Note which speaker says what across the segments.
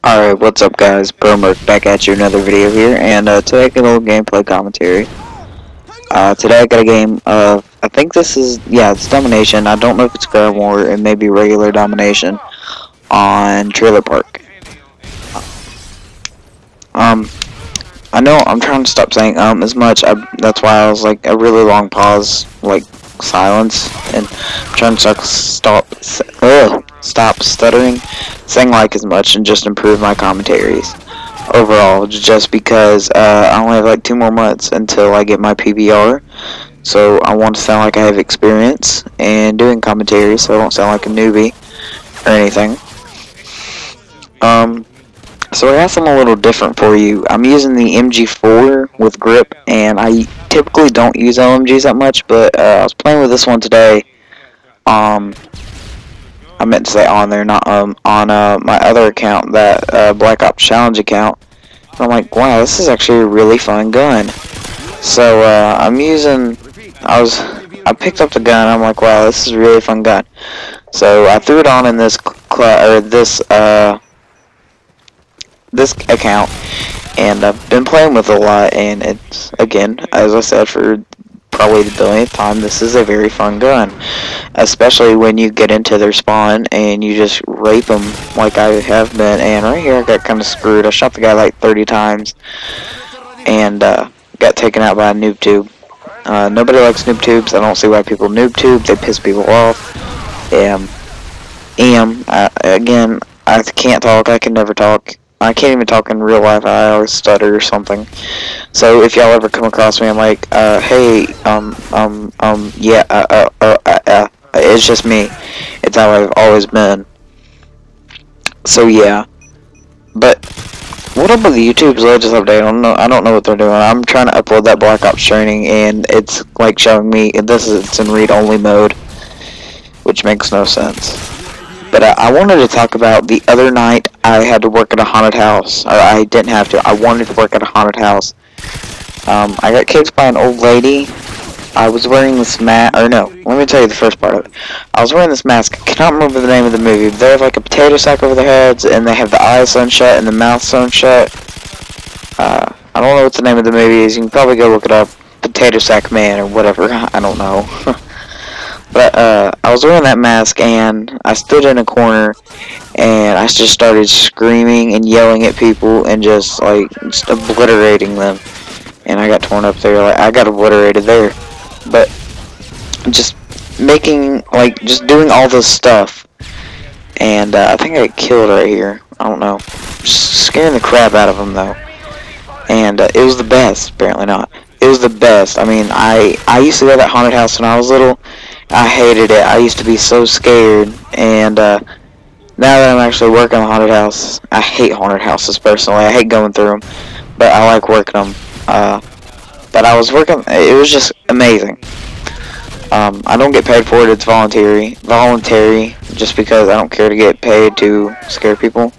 Speaker 1: Alright, what's up guys? Burmerk back at you, another video here, and today I got a little gameplay commentary. Today I got a game of, I think this is, yeah, it's Domination. I don't know if it's Ground War, it may be regular Domination on Trailer Park. I know I'm trying to stop saying as much, that's why I was like a really long pause, like silence, and I'm trying to stop stuttering, saying like as much, and just improve my commentaries overall, just because I only have like 2 more months until I get my PBR, so I want to sound like I have experience in doing commentary, so I don't sound like a newbie or anything. So I have something a little different for you. I'm using the MG4 with grip, and I typically don't use LMGs that much, but I was playing with this one today. I meant to say on there, not on my other account, that Black Ops Challenge account. And I'm like, wow, this is actually a really fun gun. So I picked up the gun. I'm like, wow, this is a really fun gun. So I threw it on in this this account, and I've been playing with it a lot, and it's, again, as I said for probably the billionth time, this is a very fun gun, especially when you get into their spawn and you just rape them like I have been. And right here I got kind of screwed. I shot the guy like 30 times and got taken out by a noob tube. Nobody likes noob tubes. I don't see why people noob tube. They piss people off. Again, I can't talk. I can never talk. I can't even talk in real life. I always stutter or something. So if y'all ever come across me, I'm like, hey, it's just me. It's how I've always been. So yeah. But what up with the YouTube's latest update? I don't know what they're doing. I'm trying to upload that Black Ops training, and it's like showing me it's in read-only mode, which makes no sense. But I wanted to talk about the other night I had to work at a haunted house. Or I didn't have to. I wanted to work at a haunted house. I got kicked by an old lady. I was wearing this mask. Or no, let me tell you the first part of it. I was wearing this mask. I cannot remember the name of the movie. They have like a potato sack over their heads, and they have the eyes sewn shut and the mouth sewn shut. I don't know what the name of the movie is. You can probably go look it up. Potato Sack Man or whatever. I don't know. But I was wearing that mask, and I stood in a corner, and I just started screaming and yelling at people, and just obliterating them. And I got torn up there, like I got obliterated there. But just just doing all this stuff, and I think I got killed right here. I don't know, just scaring the crap out of them though. And it was the best. Apparently not. It was the best. I mean, I used to go to that haunted house when I was little. I hated it. I used to be so scared, and now that I'm actually working on a haunted house, I hate haunted houses personally. I hate going through them, but I like working them. But I was working. It was just amazing. I don't get paid for it. It's voluntary, just because I don't care to get paid to scare people.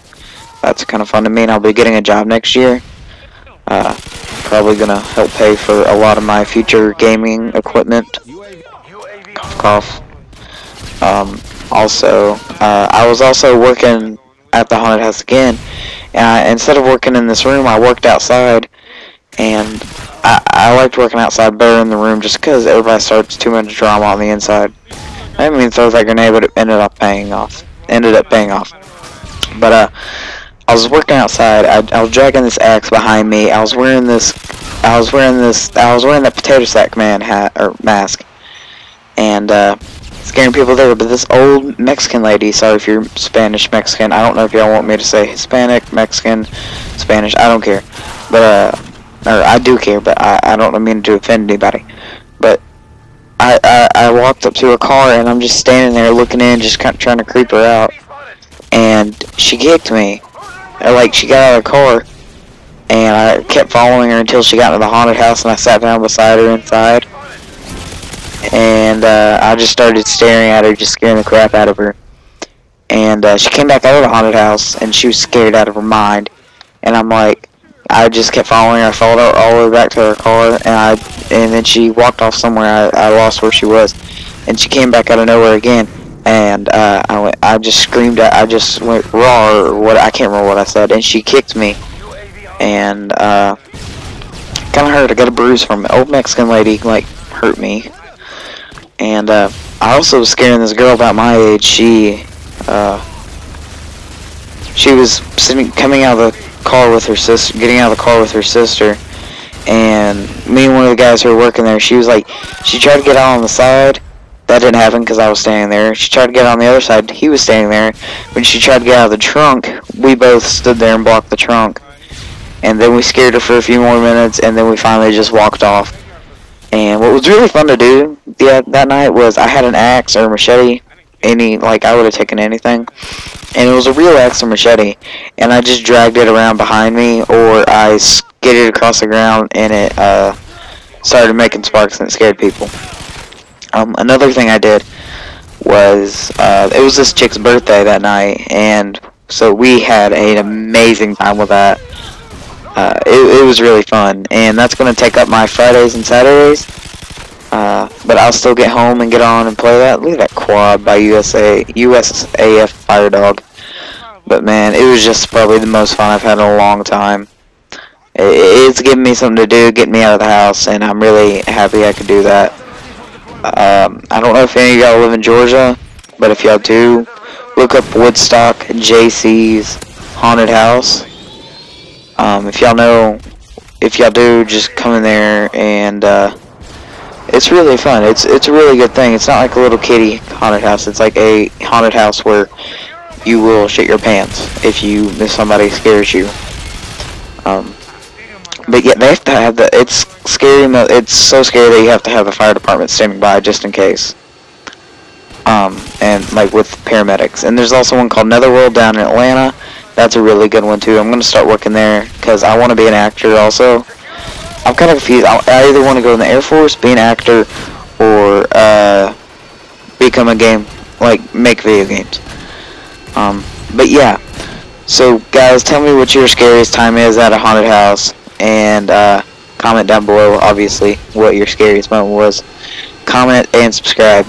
Speaker 1: That's kind of fun to me, and I'll be getting a job next year. Probably gonna help pay for a lot of my future gaming equipment. Cough. Also, I was also working at the haunted house again, and instead of working in this room, I worked outside, and I liked working outside better in the room just because everybody starts too much drama on the inside. I didn't mean to throw that grenade, but it ended up paying off. But I was working outside. I was dragging this axe behind me. I was wearing that potato sack man hat or mask, and scaring people there. But this old Mexican lady, sorry if you're Spanish, Mexican, I don't know if y'all want me to say Hispanic, Mexican, Spanish, I don't care. But or I do care, but I don't mean to offend anybody. But I walked up to her car, and I'm just standing there looking in, just kind of trying to creep her out, and she kicked me. Like, she got out of the car, and I kept following her until she got into the haunted house, and I sat down beside her inside, and I just started staring at her, just scaring the crap out of her. And she came back out of the haunted house, and she was scared out of her mind, and I'm like, I just kept following her. I followed her all the way back to her car, and then she walked off somewhere. I lost where she was, and she came back out of nowhere again, and I just screamed at, I just went raw or what, I can't remember what I said, and she kicked me, and kind of hurt. I got a bruise from it. Old Mexican lady like hurt me, and I also was scaring this girl about my age. She was coming out of the car with her sister, getting out of the car with her sister, and me and one of the guys who were working there, she tried to get out on the side. That didn't happen because I was standing there. She tried to get on the other side. He was standing there. When she tried to get out of the trunk, we both stood there and blocked the trunk. And then we scared her for a few more minutes, and then we finally just walked off. And what was really fun to do that night was I had an axe or a machete. I would have taken anything. And it was a real axe or machete. And I just dragged it around behind me, or I skidded across the ground, and it started making sparks, and it scared people. Another thing I did was, it was this chick's birthday that night, and so we had an amazing time with that. It was really fun, and that's going to take up my Fridays and Saturdays, but I'll still get home and get on and play that. Look at that quad by USAF Fire Dog. But man, it was just probably the most fun I've had in a long time. It's giving me something to do, getting me out of the house, and I'm really happy I could do that. I don't know if any of y'all live in Georgia, but if y'all do, look up Woodstock JC's Haunted House. If y'all do, just come in there, and it's really fun. It's a really good thing. It's not like a little kiddie haunted house. It's like a haunted house where you will shit your pants if somebody scares you. But yeah, they have to have it's scary. It's so scary that you have to have the fire department standing by just in case. And like with paramedics. And there's also one called Netherworld down in Atlanta. That's a really good one too. I'm gonna start working there because I want to be an actor also. I'm kind of confused. I either want to go in the Air Force, be an actor, or become make video games. But yeah. So guys, tell me what your scariest time is at a haunted house. And comment down below, obviously, what your scariest moment was. Comment and subscribe.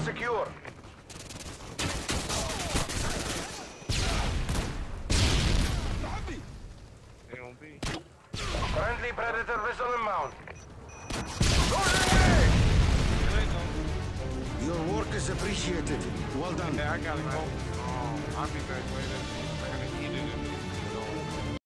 Speaker 2: Secure. Friendly Predator vessel inbound. Your work is appreciated. Well done.
Speaker 3: Yeah, I gotta go. I'll be back later.